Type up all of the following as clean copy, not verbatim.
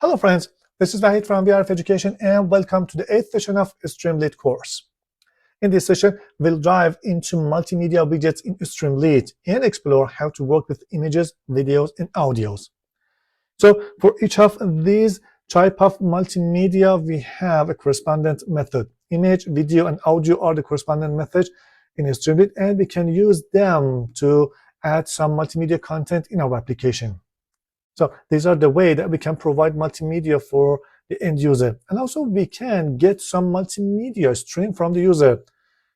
Hello friends, this is Vahid from VRF Education and welcome to the 8th session of Streamlit course. In this session, we'll dive into multimedia widgets in Streamlit and explore how to work with images, videos, and audios. So for each of these type of multimedia, we have a correspondent method. Image, video, and audio are the correspondent methods in Streamlit, and we can use them to add some multimedia content in our application. So these are the way that we can provide multimedia for the end user. And also we can get some multimedia stream from the user,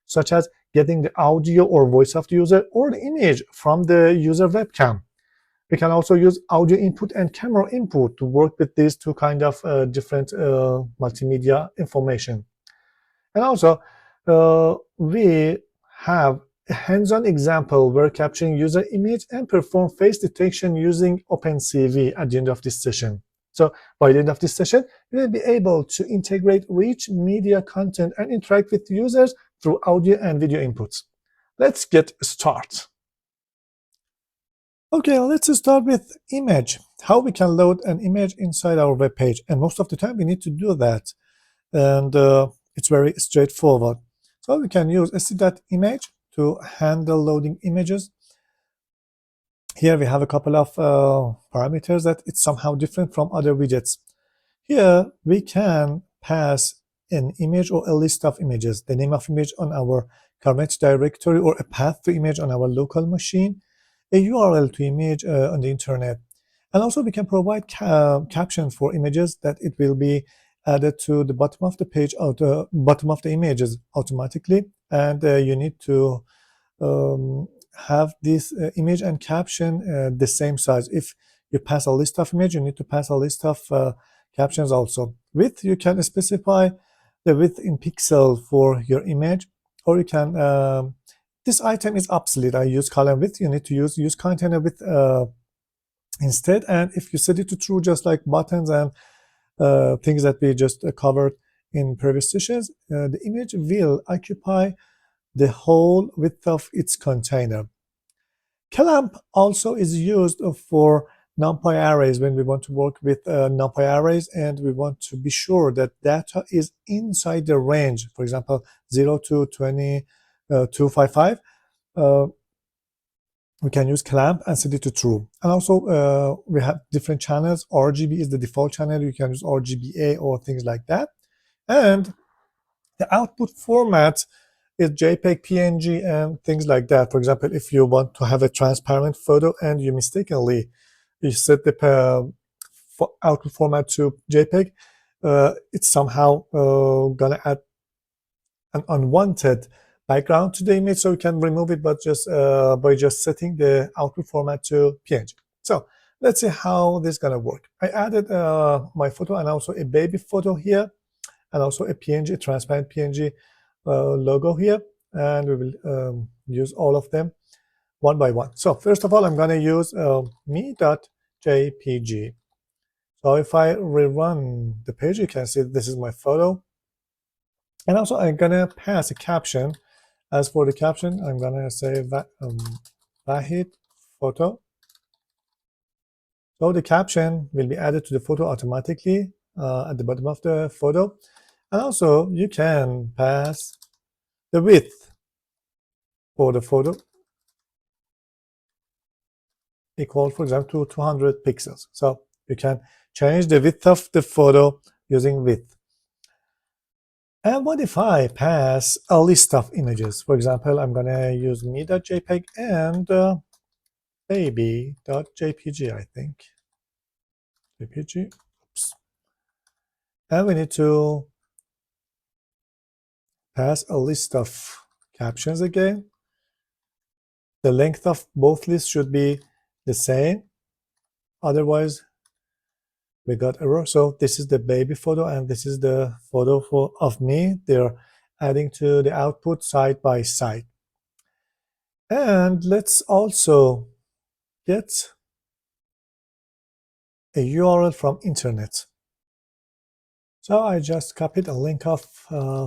such as getting the audio or voice of the user or the image from the user webcam. We can also use audio input and camera input to work with these two kind of different multimedia information. And also we have a hands-on example where capturing user image and perform face detection using OpenCV at the end of this session. So by the end of this session, you will be able to integrate rich media content and interact with users through audio and video inputs. Let's get started. Okay, let's start with image. How we can load an image inside our web page. And most of the time we need to do that. And it's very straightforward. So we can use st.image to handle loading images. Here we have a couple of parameters that it's somehow different from other widgets. Here we can pass an image or a list of images, the name of image on our current directory or a path to image on our local machine, a URL to image on the internet. And also we can provide captions for images that it will be added to the bottom of the page or the bottom of the images automatically. And you need to have this image and caption the same size. If you pass a list of images, you need to pass a list of captions also. Width, you can specify the width in pixel for your image, or you can this item is obsolete. I use column width. You need to use container width instead. And if you set it to true, just like buttons and things that we just covered in previous sessions, the image will occupy the whole width of its container. Clamp also is used for NumPy arrays when we want to work with NumPy arrays and we want to be sure that data is inside the range, for example 0 to 255. We can use clamp and set it to true. And also we have different channels. RGB is the default channel. You can use RGBA or things like that. And the output format is JPEG, PNG, and things like that. For example, if you want to have a transparent photo and you mistakenly set the output format to JPEG, it's somehow gonna add an unwanted background to the image, so you can remove it, but just by just setting the output format to PNG. So let's see how this is gonna work. I added my photo and also a baby photo here, and also a PNG, a transparent PNG logo here, and we will use all of them one by one. So first of all, I'm going to use me.jpg. So if I rerun the page, you can see this is my photo. And also I'm going to pass a caption. As for the caption, I'm going to say Vahid photo. So the caption will be added to the photo automatically at the bottom of the photo. And also you can pass the width for the photo equal, for example, to 200 pixels. So you can change the width of the photo using width. And what if I pass a list of images? For example, I'm going to use me.jpg and baby.jpg, I think. JPG. Oops. And we need to pass a list of captions again. The length of both lists should be the same. Otherwise, we got error. So this is the baby photo and this is the photo of me. They're adding to the output side by side. And let's also get a URL from internet. So I just copied a link of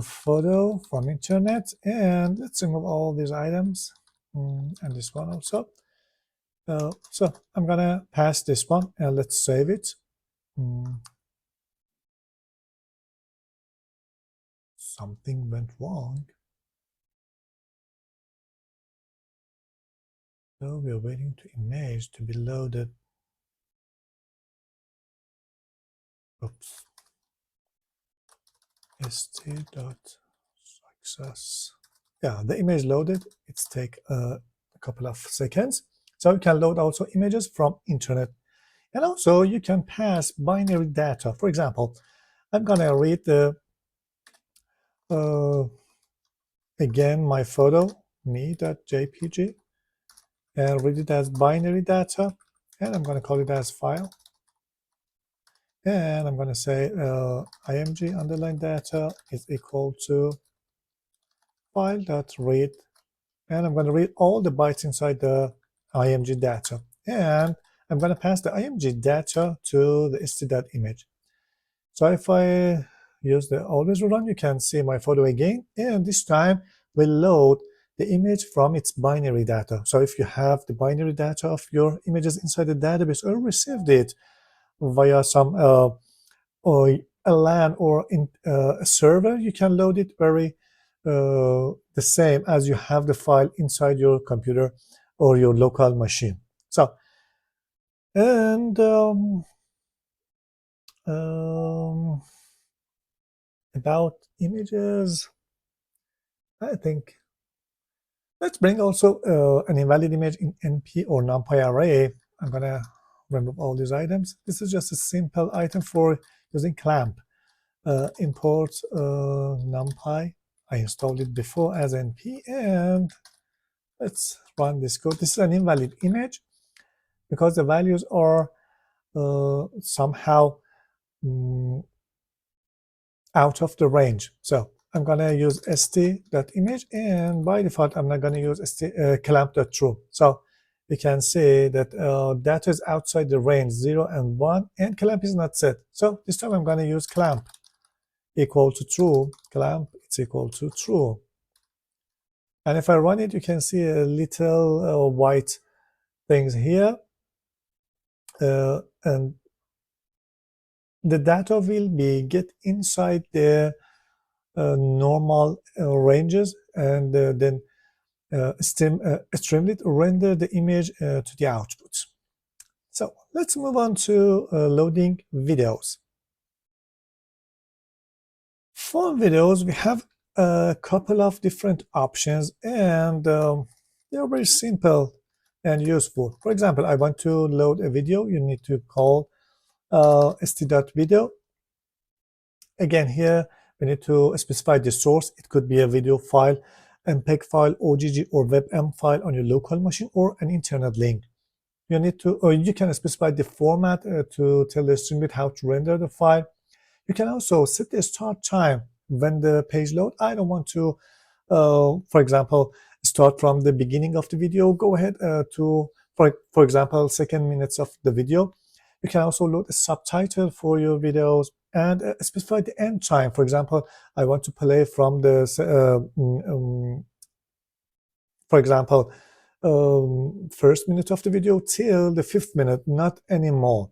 photo from internet, and let's remove all these items and this one also. So I'm gonna pass this one and let's save it. something went wrong. So we are waiting to image to be loaded. Oops. st.success. Yeah, the image loaded. It's take a couple of seconds. So you can load also images from internet. And also you can pass binary data. For example, I'm gonna read the again my photo me.jpg and read it as binary data, and I'm gonna call it as file. And I'm gonna say img underline data is equal to file.read, and I'm going to read all the bytes inside the img data, and I'm going to pass the img data to the st.image. So if I use the always run, you can see my photo again, and this time we'll load the image from its binary data. So if you have the binary data of your images inside the database or received it via some or a LAN or in a server, you can load it very the same as you have the file inside your computer or your local machine. So, and about images, I think let's bring also an invalid image in NP or NumPy array. I'm gonna remove all these items. This is just a simple item for using clamp. Import NumPy. I installed it before as np, and let's run this code. This is an invalid image because the values are somehow out of the range. So I'm going to use st.image, and by default, I'm not going to use clamp.true. So we can see that data is outside the range 0 and 1, and clamp is not set. So this time I'm going to use clamp equal to true. Clamp it's equal to true. And if I run it, you can see a little white things here. And the data will be get inside the normal ranges, and then Streamlit render the image to the output. So let's move on to loading videos. For videos, we have a couple of different options, and they're very simple and useful. For example, I want to load a video. You need to call st.video. Again, here we need to specify the source. It could be a video file, MPEG file, OGG, or WebM file on your local machine, or an internet link. You need to, or you can specify the format to tell the Streamlit how to render the file. You can also set the start time when the page load. I don't want to, for example, start from the beginning of the video. Go ahead to, for example, second minutes of the video. You can also load a subtitle for your videos and specify the end time. For example, I want to play from the, for example, first minute of the video till the 5th minute, not anymore.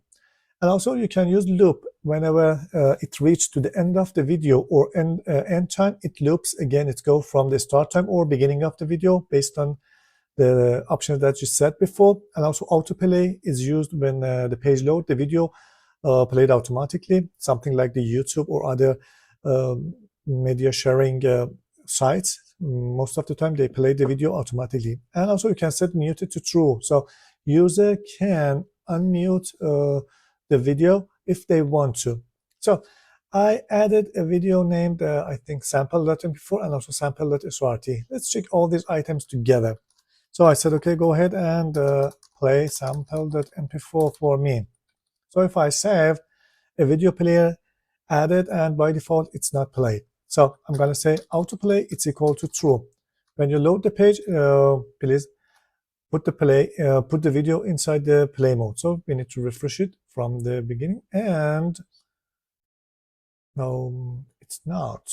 And also you can use loop whenever it reaches to the end of the video or end time. It loops again. It goes from the start time or beginning of the video based on the options that you set before. And also autoplay is used when the page load, the video played automatically, something like the YouTube or other media sharing sites. Most of the time they play the video automatically. And also you can set muted to true. So user can unmute the video if they want to. So I added a video named I think sample.mp4 and also sample.srt. Let's check all these items together. So I said, okay, go ahead and play sample.mp4 for me. So if I save, a video player added, and by default it's not played. So I'm going to say autoplay it's equal to true. When you load the page, please put the video inside the play mode. So we need to refresh it from the beginning, and no, it's not.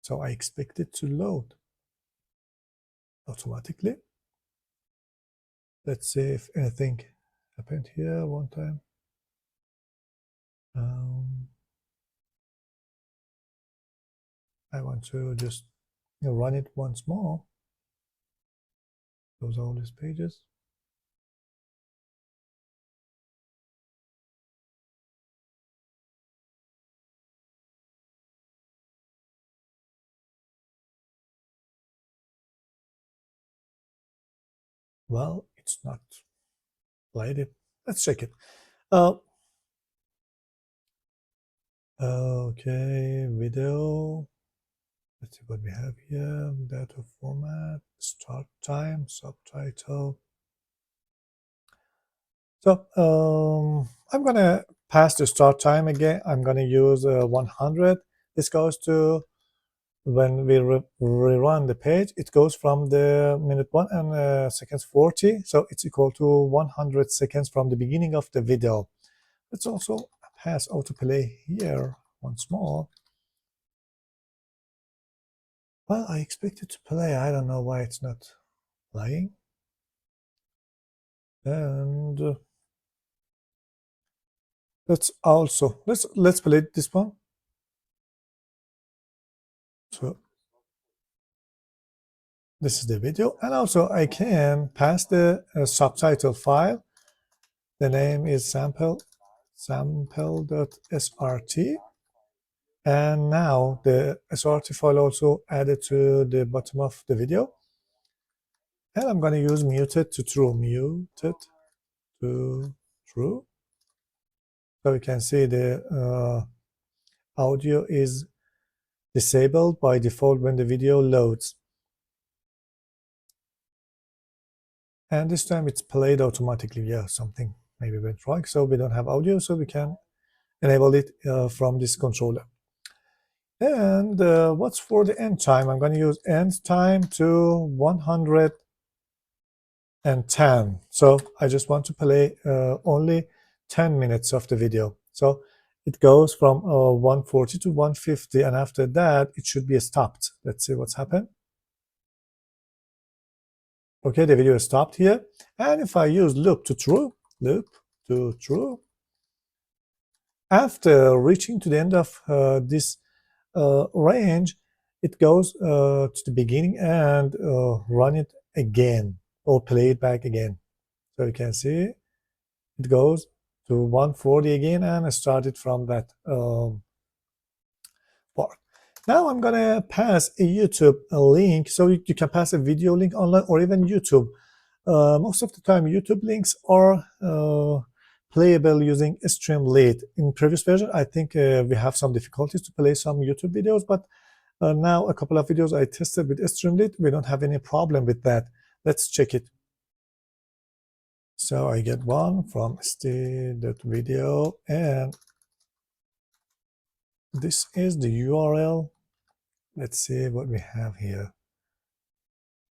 So I expect it to load automatically. Let's see if anything happened here one time. I want to just run it once more. Close all these pages. Well, it's not played it. Let's check it. Okay, video. Let's see what we have here. Data format, start time, subtitle. So I'm going to pass the start time again. I'm going to use 100. This goes to when we rerun the page, it goes from the minute 1 and seconds 40. So it's equal to 100 seconds from the beginning of the video. Let's also pass autoplay here once more. Well, I expect it to play. I don't know why it's not playing. And let's play this one. So this is the video, and also I can pass the subtitle file. The name is sample.srt, and now the srt file also added to the bottom of the video. And I'm going to use muted to true. Muted to true. So you can see the audio is disabled by default when the video loads. And this time it's played automatically. Yeah, something maybe went wrong. So we don't have audio, so we can enable it from this controller. And what's for the end time? I'm going to use end time to 110. So I just want to play only 10 minutes of the video. So it goes from 140 to 150, and after that it should be stopped. Let's see what's happened. Okay, the video is stopped here. And if I use loop to true, after reaching to the end of this range, it goes to the beginning and run it again or play it back again. So you can see it goes to 140 again and start it from that part. Now I'm gonna pass a YouTube link, so you can pass a video link online or even YouTube. Most of the time YouTube links are playable using Streamlit. In previous version, I think we have some difficulties to play some YouTube videos, but now a couple of videos I tested with Streamlit, we don't have any problem with that. Let's check it. So I get one from st.video, and this is the URL. Let's see what we have here.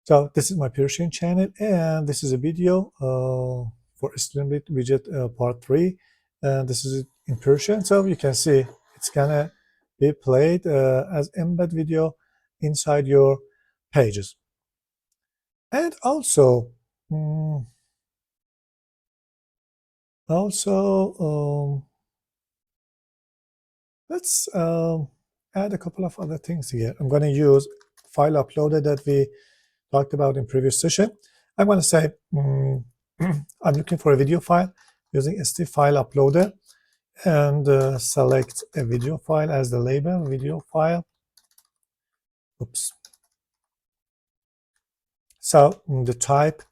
So this is my Persian channel, and this is a video for Streamlit widget part 3. And this is in Persian, so you can see it's gonna be played as embed video inside your pages. And also, let's add a couple of other things here. I'm going to use file uploader that we talked about in previous session. I'm going to say I'm looking for a video file using st file uploader, and select a video file as the label, video file. Oops. So the type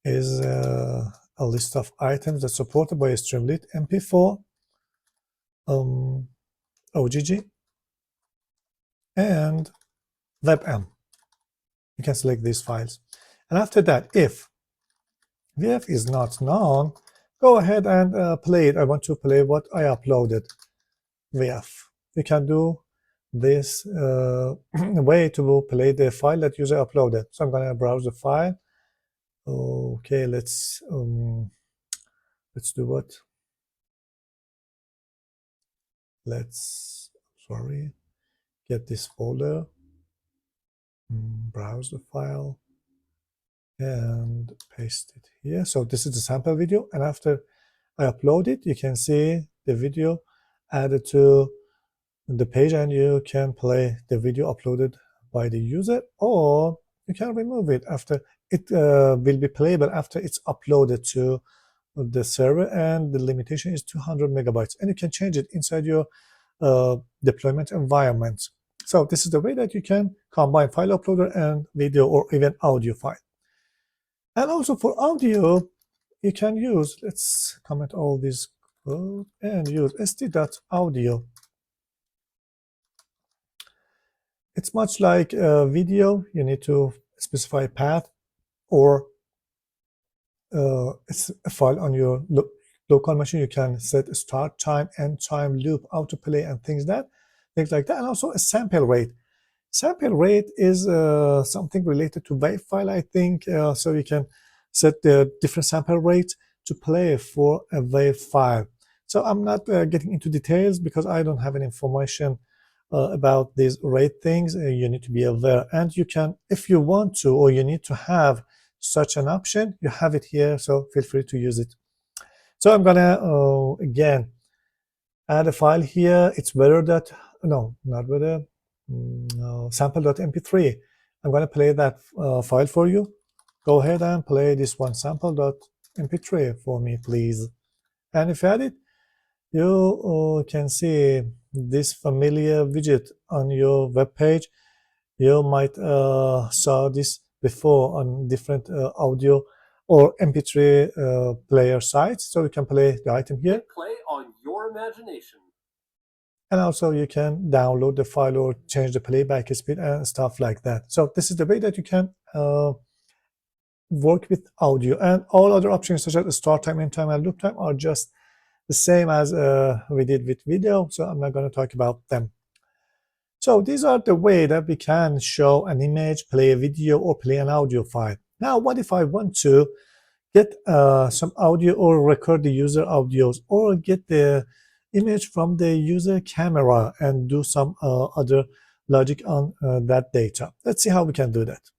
is a list of items that's supported by Streamlit, MP4, OGG, and Webcam. You can select these files. And after that, if VF is not known, go ahead and play it. I want to play what I uploaded, VF. You can do this way to play the file that user uploaded. So I'm going to browse the file. Okay, let's do what? Let's get this folder, browse the file, and paste it here. So this is the sample video, and after I upload it, you can see the video added to the page and you can play the video uploaded by the user, or you can remove it after it will be playable after it's uploaded to the server, and the limitation is 200 megabytes, and you can change it inside your deployment environment. So this is the way that you can combine file uploader and video or even audio file. And also for audio, you can use, let's comment all these code and use st.audio. It's much like video. You need to specify a path, or it's a file on your local machine. You can set start time, end time, loop, autoplay, and things like that. And also a sample rate. Sample rate is something related to WAV file, I think. So you can set the different sample rates to play for a WAV file. So I'm not getting into details because I don't have any information about these rate things. You need to be aware, and you can, if you want to, or you need to have such an option, you have it here, so feel free to use it. So I'm gonna again add a file here. It's better that, no, not better, sample.mp3. I'm gonna play that file for you. Go ahead and play this one, sample.mp3 for me, please. And if you add it, you can see this familiar widget on your web page. You might saw this before on different audio or mp3 player sites. So you can play the item here. Play on your imagination. And also you can download the file or change the playback speed and stuff like that. So this is the way that you can work with audio, and all other options such as start time, end time, and loop time are just the same as we did with video, so I'm not going to talk about them. So these are the way that we can show an image, play a video, or play an audio file. Now, what if I want to get some audio or record the user audios, or get the image from the user camera and do some other logic on that data? Let's see how we can do that.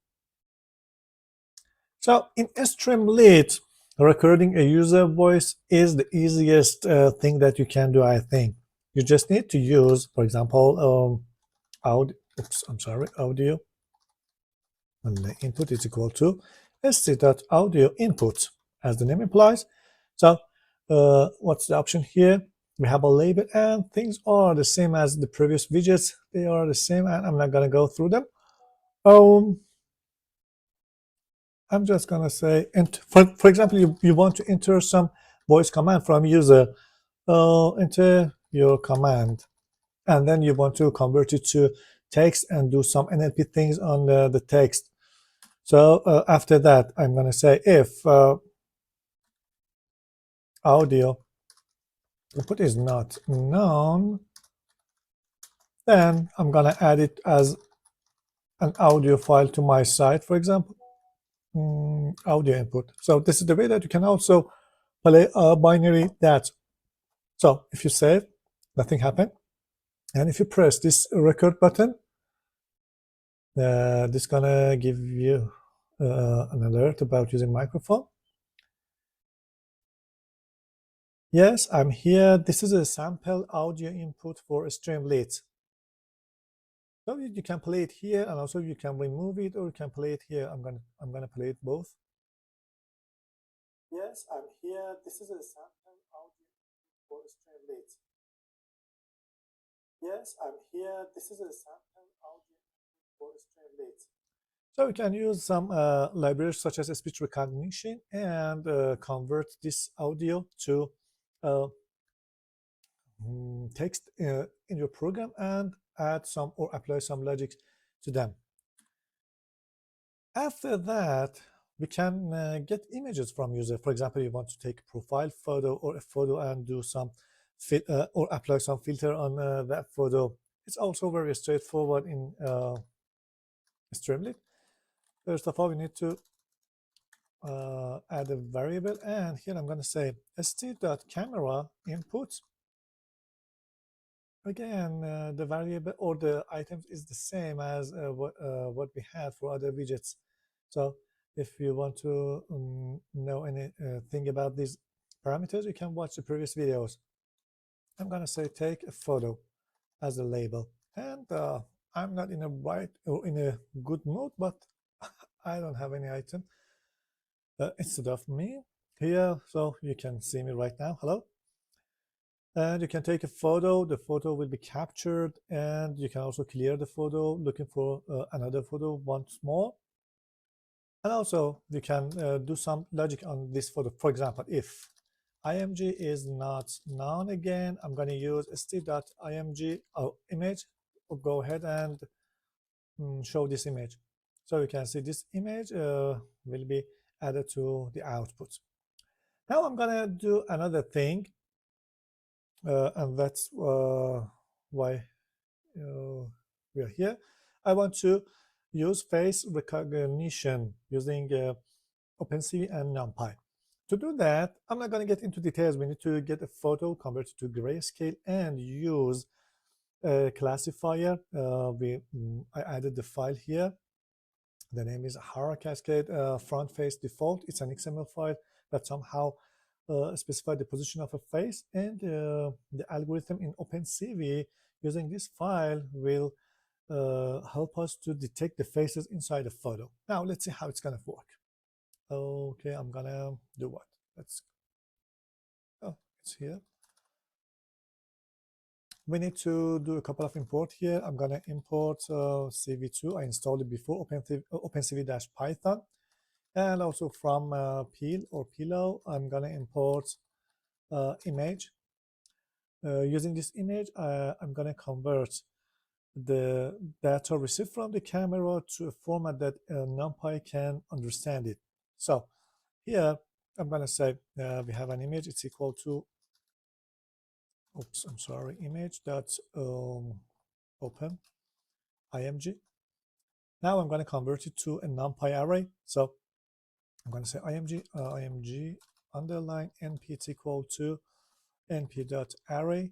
So in Streamlit, recording a user voice is the easiest thing that you can do, I think. You just need to use, for example, audio, and the input is equal to st.audio input, as the name implies. So what's the option here? We have a label, and things are the same as the previous widgets. They are the same, and I'm not going to go through them. I'm just going to say, and for example, you want to enter some voice command from user. Enter your command, and then you want to convert it to text and do some NLP things on the text. So after that, I'm going to say if audio input is not known, then I'm going to add it as an audio file to my site, for example, audio input. So this is the way that you can also play a binary data. So if you save, nothing happened. And if you press this record button, this is gonna give you an alert about using microphone. Yes, I'm here. This is a sample audio input for Streamlit. So you can play it here, and also you can remove it, or you can play it here. I'm gonna play it both. Yes, I'm here. This is a sample audio for Streamlit. Yes, I'm here. This is a sample audio for Streamlit. So we can use some libraries such as speech recognition and convert this audio to text in your program, and add some or apply some logic to them. After that, we can get images from user. For example, you want to take a profile photo or a photo and do some or apply some filter on that photo. It's also very straightforward in Streamlit. First of all, we need to add a variable, and here I'm going to say st.camera input. Again, the variable or the items is the same as what we had for other widgets. So if you want to know anything about these parameters, you can watch the previous videos. I'm going to say take a photo, as a label. And I'm not in a right or in a good mood, but I don't have any item instead of me here, so you can see me right now. Hello. And you can take a photo. The photo will be captured, and you can also clear the photo, looking for another photo once more. And also you can do some logic on this photo. For example, if img is not known again, I'm going to use st.img image. Go ahead and show this image. So you can see this image will be added to the output. Now I'm going to do another thing, and that's why we are here. I want to use face recognition using OpenCV and NumPy. To do that, I'm not going to get into details. We need to get a photo, convert it to grayscale, and use a classifier. I added the file here. The name is Hara Cascade front face default. It's an XML file that somehow specify the position of a face, and the algorithm in OpenCV using this file will help us to detect the faces inside a photo. Now let's see how it's going to work. Okay, I'm gonna do what? It's here. We need to do a couple of import here. I'm gonna import CV2. I installed it before, OpenCV-Python. And also from Peel or Pillow, I'm gonna import image. Using this image, I'm gonna convert the data received from the camera to a format that NumPy can understand it. So here I'm going to say we have an image. It's equal to, oops, I'm sorry, image dot open img. Now I'm going to convert it to a NumPy array. So I'm going to say img underline np, it's equal to np dot array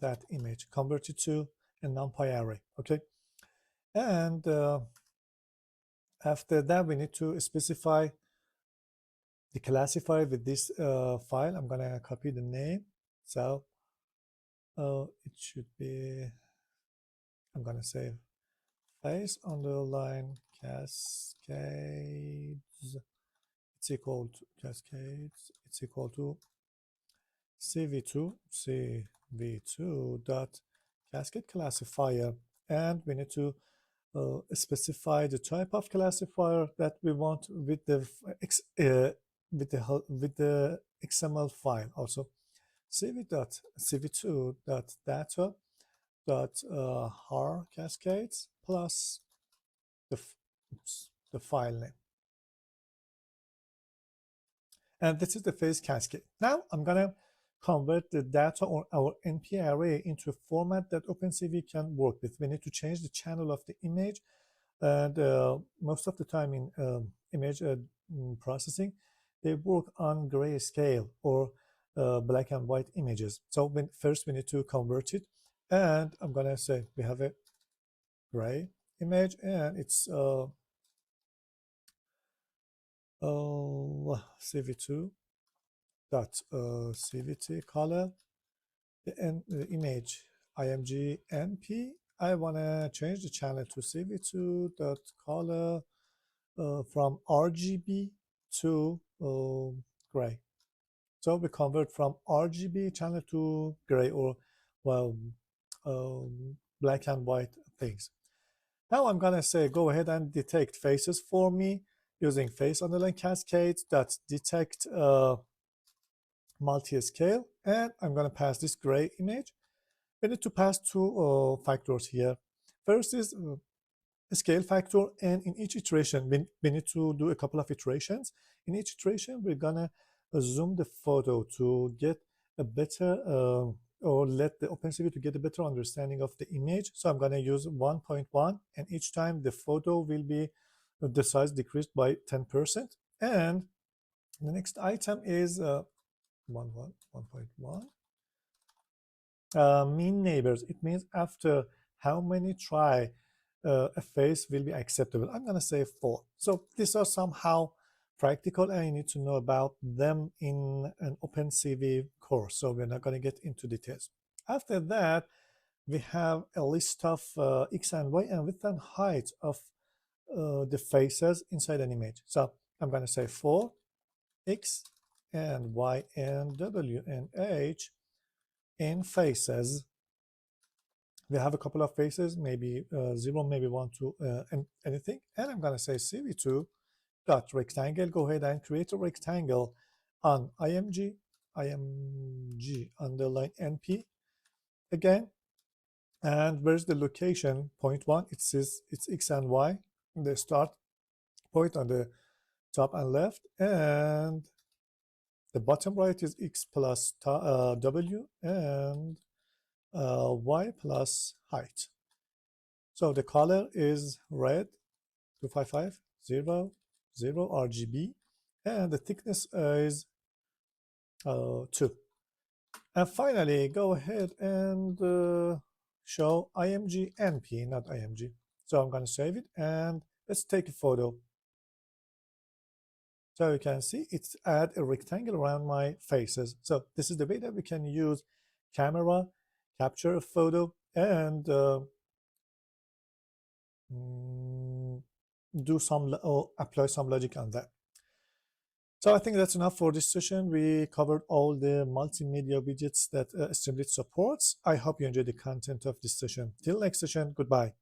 that image, convert it to a NumPy array. Okay, and after that we need to specify the classifier with this file. I'm gonna copy the name, so it should be, I'm gonna say face underline cascades, it's equal to cascades, it's equal to cv2 dot cascade classifier, and we need to specify the type of classifier that we want with the XML file. Also cv2.data har cascades plus the file name, and this is the face cascade. Now I'm gonna convert the data or our NP array into a format that OpenCV can work with. We need to change the channel of the image, and most of the time in image processing, they work on grayscale or black and white images. So first we need to convert it, and I'm gonna say we have a gray image, and it's cv2 dot cvt color, the image img np. I want to change the channel to cv2 dot color from RGB to gray. So we convert from RGB channel to gray, or well, black and white things. Now I'm gonna say go ahead and detect faces for me using face underline cascades that detect multi-scale, and I'm gonna pass this gray image. We need to pass two factors here. First is a scale factor, and in each iteration we need to do a couple of iterations. In each iteration we're gonna zoom the photo to get a better or let the OpenCV to get a better understanding of the image. So I'm gonna use 1.1, and each time the photo will be the size decreased by 10%. And the next item is 1.1 mean neighbors. It means after how many try a face will be acceptable. I'm gonna say 4. So these are somehow practical, and you need to know about them in an OpenCV course, so we're not going to get into details. After that, we have a list of x and y and width and height of the faces inside an image. So I'm going to say for x and y and w and h in faces, we have a couple of faces, maybe 0, maybe 1, 2, and anything. And I'm going to say cv2 dot rectangle. Go ahead and create a rectangle on img underline np again. And where's the location? Point 1, it says it's x and y. The start point on the top and left, and the bottom right is x plus w, and y plus height. So the color is red, 2550 RGB, and the thickness is 2. And finally, go ahead and show img np, not img. So I'm going to save it, and let's take a photo. So you can see it's add a rectangle around my faces. So this is the way that we can use camera, capture a photo, and do some or apply some logic on that. So I think that's enough for this session. We covered all the multimedia widgets that Streamlit supports. I hope you enjoyed the content of this session. Till next session, goodbye.